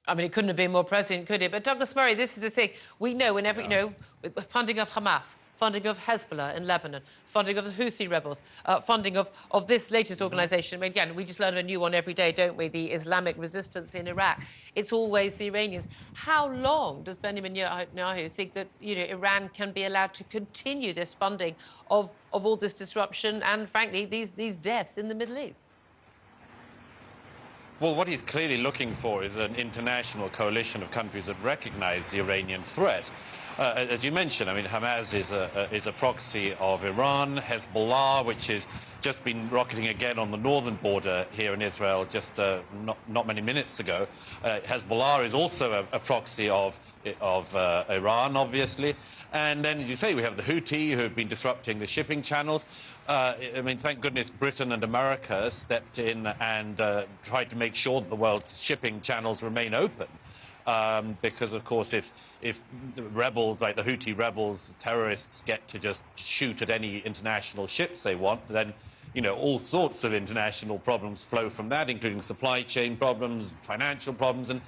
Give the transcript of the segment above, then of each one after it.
I mean, it couldn't have been more prescient, could it? But Douglas Murray, this is the thing. We know whenever, with funding of Hamas, funding of Hezbollah in Lebanon, funding of the Houthi rebels, funding of this latest organisation. I mean, again, we just learn a new one every day, don't we? The Islamic resistance in Iraq. It's always the Iranians. How long does Benjamin Netanyahu think that, Iran can be allowed to continue this funding of all this disruption and, frankly, these deaths in the Middle East? Well, what he's clearly looking for is an international coalition of countries that recognise the Iranian threat. As you mentioned, I mean, Hamas is a proxy of Iran. Hezbollah, which has just been rocketing again on the northern border here in Israel just not many minutes ago. Hezbollah is also a proxy of Iran, obviously. And then, as you say, we have the Houthi, who have been disrupting the shipping channels. I mean, thank goodness Britain and America stepped in and tried to make sure that the world's shipping channels remain open. Because, of course, if the rebels, like the Houthi rebels, terrorists, get to just shoot at any international ships they want, then, all sorts of international problems flow from that, including supply chain problems, financial problems, and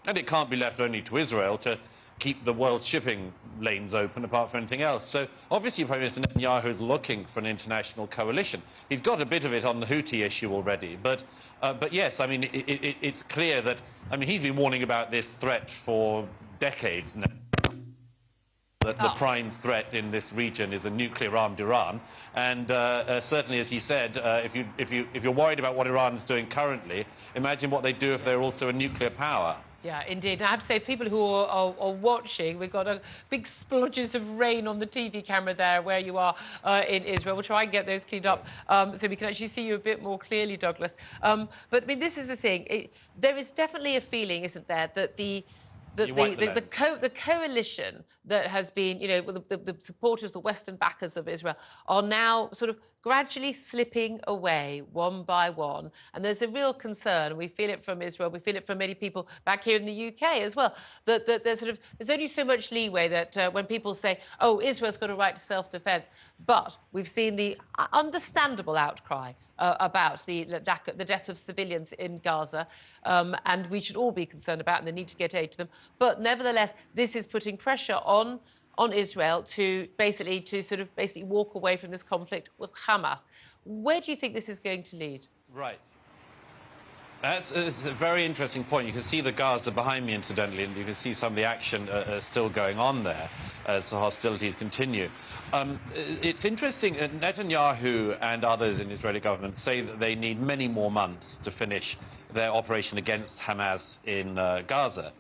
it can't be left only to Israel to keep the world's shipping lanes open apart from anything else. So obviously Prime Minister Netanyahu is looking for an international coalition. He's got a bit of it on the Houthi issue already, but yes, I mean, it's clear that, I mean, he's been warning about this threat for decades now. That the prime threat in this region is a nuclear-armed Iran, and certainly, as he said, if you're worried about what Iran is doing currently, imagine what they'd do if they're also a nuclear power. Yeah, indeed. I have to say, people who are watching, we've got big splodges of rain on the TV camera there where you are in Israel. We'll try and get those cleaned up so we can actually see you a bit more clearly, Douglas. But, I mean, this is the thing. There is definitely a feeling, isn't there, that the coalition that has been, the supporters, the Western backers of Israel, are now sort of gradually slipping away one by one. And there's a real concern. We feel it from Israel. We feel it from many people back here in the UK as well, that there's only so much leeway that when people say, oh, Israel's got a right to self-defence. But we've seen the understandable outcry about the death of civilians in Gaza, and we should all be concerned about and the need to get aid to them. But nevertheless, this is putting pressure on Israel to basically walk away from this conflict with Hamas. Where do you think this is going to lead? Right. It's a very interesting point. You can see the Gaza behind me, incidentally, and you can see some of the action still going on there as the hostilities continue. It's interesting, Netanyahu and others in the Israeli government say that they need many more months to finish their operation against Hamas in Gaza.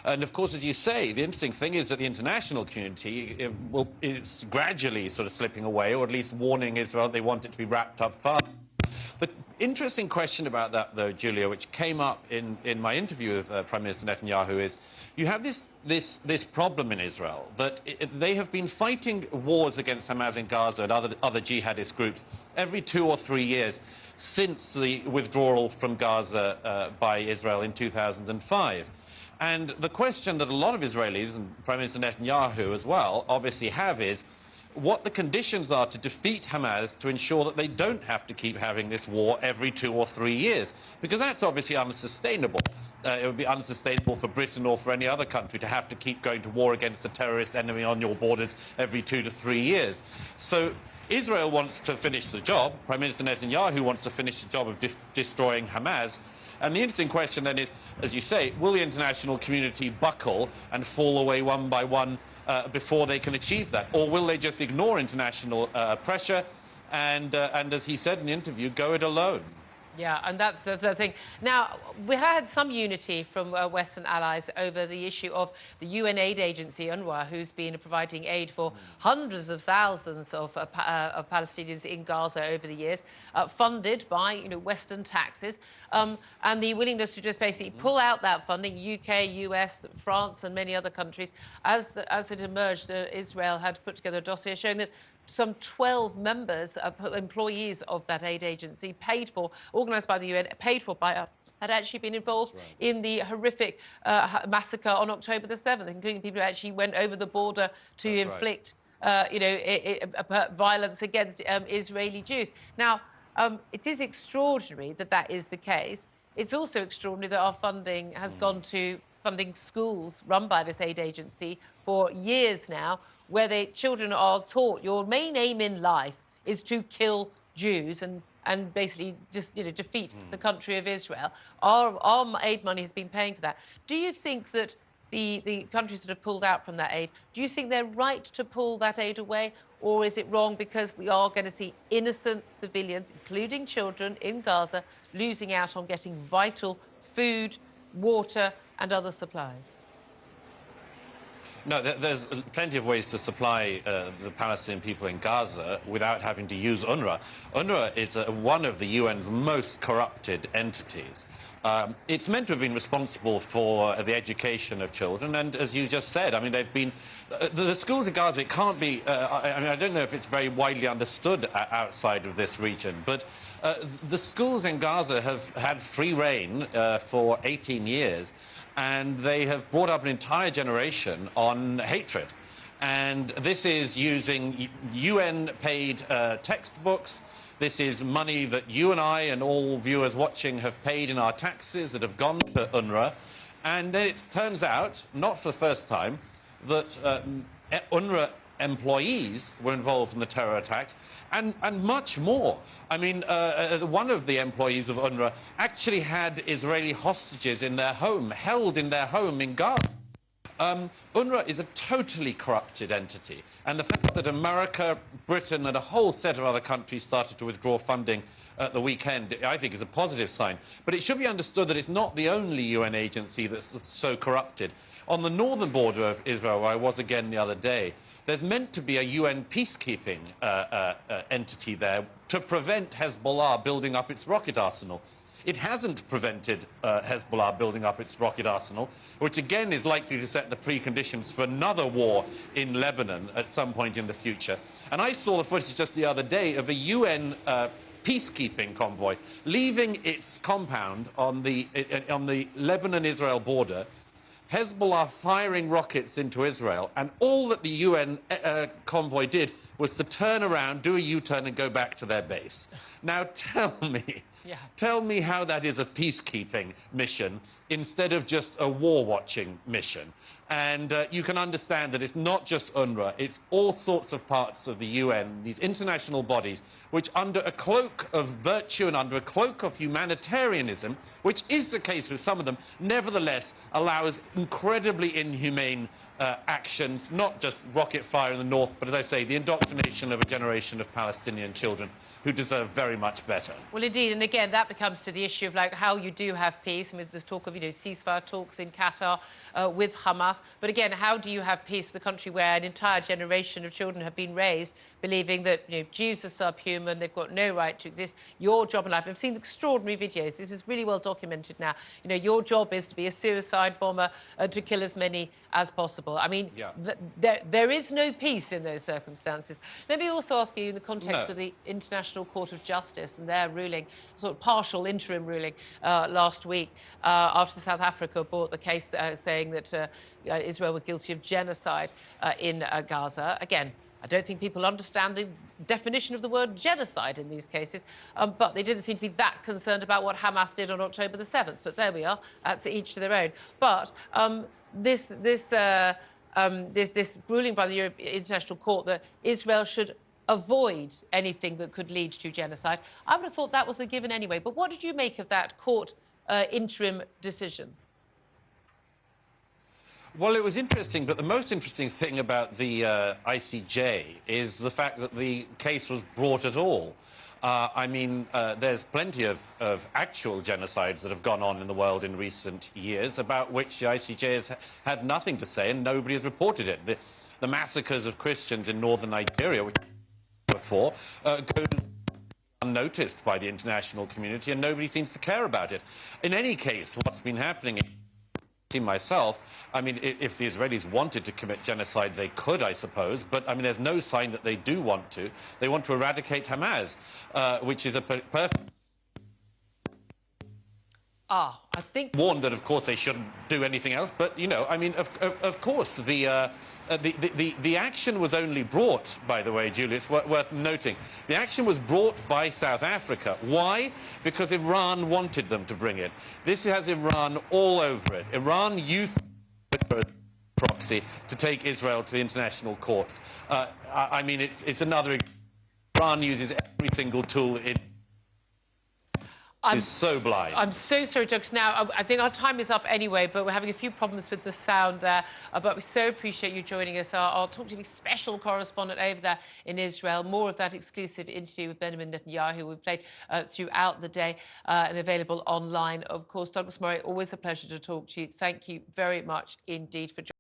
And, of course, as you say, the interesting thing is that the international community is gradually sort of slipping away, or at least warning Israel they want it to be wrapped up fast. The interesting question about that, though, Julia, which came up in my interview with Prime Minister Netanyahu, is you have this problem in Israel that they have been fighting wars against Hamas in Gaza and other jihadist groups every 2 or 3 years since the withdrawal from Gaza by Israel in 2005. And the question that a lot of Israelis, and Prime Minister Netanyahu as well, obviously have is what the conditions are to defeat Hamas to ensure that they don't have to keep having this war every 2 or 3 years. Because that's obviously unsustainable. It would be unsustainable for Britain or for any other country to have to keep going to war against a terrorist enemy on your borders every 2 to 3 years. So Israel wants to finish the job. Prime Minister Netanyahu wants to finish the job of destroying Hamas. And the interesting question then is, as you say, will the international community buckle and fall away one by one before they can achieve that? Or will they just ignore international pressure and, as he said in the interview, go it alone? Yeah, and that's the thing. Now, we had some unity from Western allies over the issue of the UN aid agency, UNRWA, who's been providing aid for hundreds of thousands of Palestinians in Gaza over the years, funded by Western taxes, and the willingness to just basically pull out that funding. UK, US, France, and many other countries, as it emerged, Israel had put together a dossier showing that some 12 members, employees of that aid agency, paid for, organised by the UN, paid for by us, had actually been involved in the horrific massacre on October the 7th, including people who actually went over the border to inflict, violence against Israeli Jews. Now, it is extraordinary that that is the case. It's also extraordinary that our funding has gone to funding schools run by this aid agency for years now, where children are taught your main aim in life is to kill Jews and basically just defeat the country of Israel. Our aid money has been paying for that. Do you think that the countries that have pulled out from that aid, do you think they're right to pull that aid away, or is it wrong because we are going to see innocent civilians, including children in Gaza, losing out on getting vital food, water and other supplies? No, there's plenty of ways to supply the Palestinian people in Gaza without having to use UNRWA. UNRWA is one of the UN's most corrupted entities. It's meant to have been responsible for the education of children, and as you just said, I mean, they've been... the schools in Gaza, it can't be... I mean, I don't know if it's very widely understood outside of this region, but the schools in Gaza have had free reign for 18 years, and they have brought up an entire generation on hatred. And this is using UN-paid textbooks. This is money that you and I and all viewers watching have paid in our taxes that have gone to UNRWA. And then it turns out, not for the first time, that UNRWA employees were involved in the terror attacks, and much more. I mean, one of the employees of UNRWA actually had Israeli hostages in their home, held in their home in Gaza. UNRWA is a totally corrupted entity, and the fact that America, Britain and a whole set of other countries started to withdraw funding at the weekend, I think is a positive sign. But it should be understood that it's not the only UN agency that's so corrupted. On the northern border of Israel, where I was again the other day, there's meant to be a UN peacekeeping entity there to prevent Hezbollah building up its rocket arsenal. It hasn't prevented Hezbollah building up its rocket arsenal, which again is likely to set the preconditions for another war in Lebanon at some point in the future. And I saw the footage just the other day of a UN peacekeeping convoy leaving its compound on the Lebanon-Israel border, Hezbollah firing rockets into Israel, and all that the UN convoy did was to turn around, do a U-turn and go back to their base. Now tell me how that is a peacekeeping mission instead of just a war-watching mission. And you can understand that it's not just UNRWA, it's all sorts of parts of the UN, these international bodies, which under a cloak of virtue and under a cloak of humanitarianism, which is the case with some of them, nevertheless allows incredibly inhumane actions, not just rocket fire in the north, but as I say, the indoctrination of a generation of Palestinian children who deserve very much better. Well, indeed, and again, that becomes to the issue of like how you do have peace. I mean, there's talk of ceasefire talks in Qatar with Hamas, but again, how do you have peace with a country where an entire generation of children have been raised believing that Jews are subhuman, they've got no right to exist? Your job in life, I've seen extraordinary videos. This is really well documented now. Your job is to be a suicide bomber to kill as many as possible. I mean, there is no peace in those circumstances. Let me also ask you, in the context of the International Court of Justice and their ruling, sort of partial interim ruling last week, after South Africa brought the case saying that Israel were guilty of genocide in Gaza. Again, I don't think people understand the definition of the word genocide in these cases, but they didn't seem to be that concerned about what Hamas did on October the 7th. But there we are. That's each to their own. But this ruling by the International Court that Israel should avoid anything that could lead to genocide, I would have thought that was a given anyway. But what did you make of that court interim decision? Well, it was interesting, but the most interesting thing about the ICJ is the fact that the case was brought at all. I mean, there's plenty of actual genocides that have gone on in the world in recent years about which the ICJ has had nothing to say and nobody has reported it. The massacres of Christians in northern Nigeria, which before, go unnoticed by the international community and nobody seems to care about it. In any case, what's been happening myself, I mean, if the Israelis wanted to commit genocide, they could, I suppose, but I mean, there's no sign that they do want to. They want to eradicate Hamas, which is a perfect I think... Warned that, of course, they shouldn't do anything else. But, you know, I mean, of course, the action was only brought, by the way, Julius, worth noting. The action was brought by South Africa. Why? Because Iran wanted them to bring it. This has Iran all over it. Iran used proxy to take Israel to the international courts. I mean, it's another... Iran uses every single tool it is so blind. I'm so sorry, Douglas. Now, I think our time is up anyway, but we're having a few problems with the sound there. But we so appreciate you joining us. Our TalkTV special correspondent over there in Israel. More of that exclusive interview with Benjamin Netanyahu we played throughout the day and available online. Of course, Douglas Murray, always a pleasure to talk to you. Thank you very much indeed for joining us.